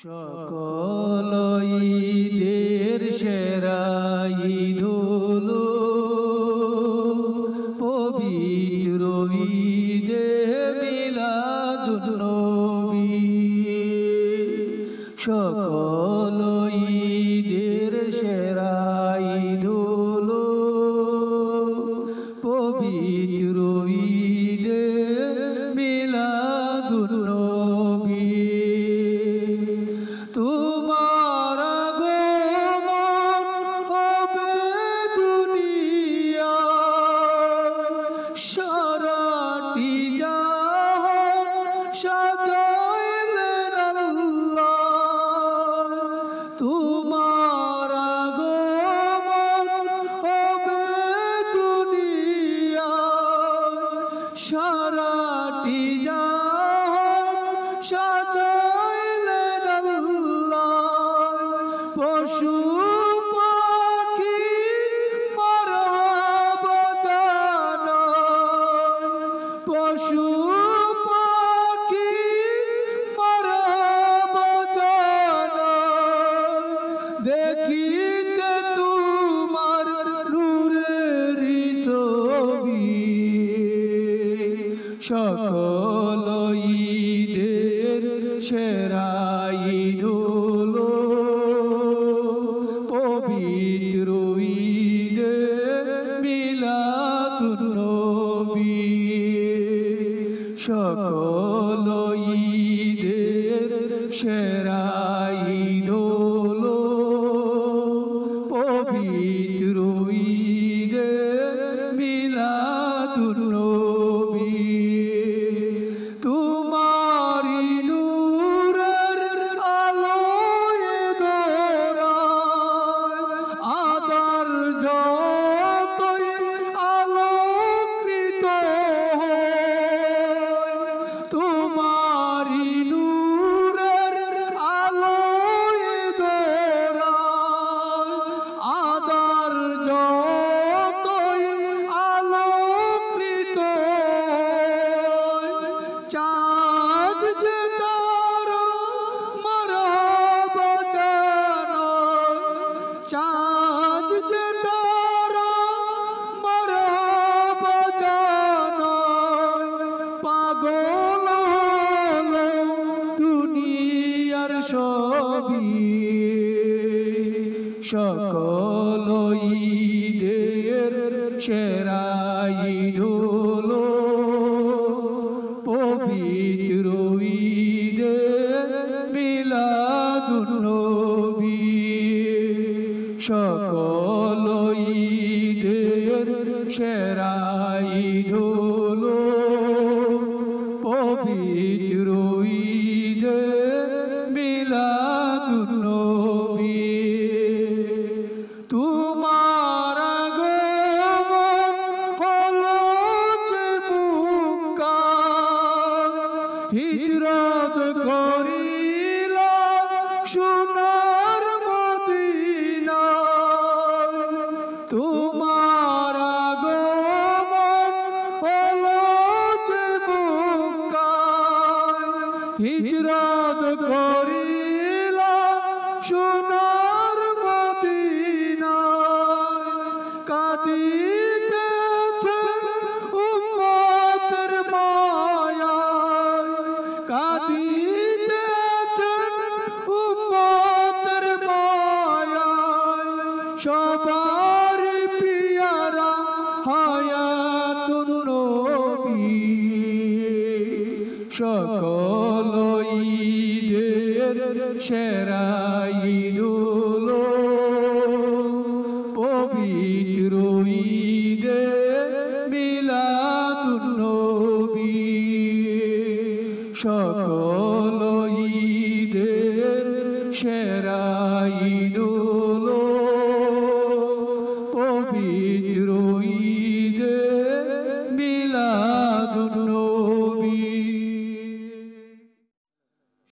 সকল ঈদের সেরা ঈদ হলো পবিত্র ঈদে মিলাদুন্নবী। সকল ঈদের সেরা ঈদ হলো পবিত্র ঈদে মিলাদুন্নবী। তোমার আগমন হবে দুনিয়ায়, সারাটি জাহান সাজাইলেন আল্লাহ। তোমার আগমন হবে দুনিয়ায়, সারাটি জাহান সাজাইলেন আল্লাহ। পশু পাখি মারহাবা জানায়, পশু পাখি মারহাবা জানায়। দেখিতে তোমার নূরের ছবি। সকল ঈদের সেরা ঈদ হলো পবিত্র ঈদে মিলাদুন্নবী। সকল ঈদের সেরা ঈদ হলো পবিত্র ঈদে মিলাদুন্নবী। তোমারি নূরের আলোয় দোরায় আদার যতই আলোকিত হয়। তোমারি নূরের আলোয় দোরায় আদার যতই আলোকিত হয়। চাঁদ যে তারা মারহাবা জানায়, চাঁদ যে তারা মারহাবা জানায়। পাগল হলো দুনিয়ার সবই। সকল ঈদের সেরা ঈদ হলো পবিত্র ঈদে মিলাদুন্নবী। সকল ঈদের সেরা ঈদ হলো পবিত্র ঈদে মিলাদুন্নবী। তোমার আগমন হলো যে মুক্কার, হিজরত করিলা সোনার মদিনায়। তোমার আগমন হলো যে মুক্কার, হিজরত করিলা সোনার মদিনায়। কাঁদিতেছেন উম্মতের মায়ায়, কাঁদিতেছেন উম্মতের মায়ায়। সবার পিয়ারা হায়াতুন নবী। সকল ঈদের সেরা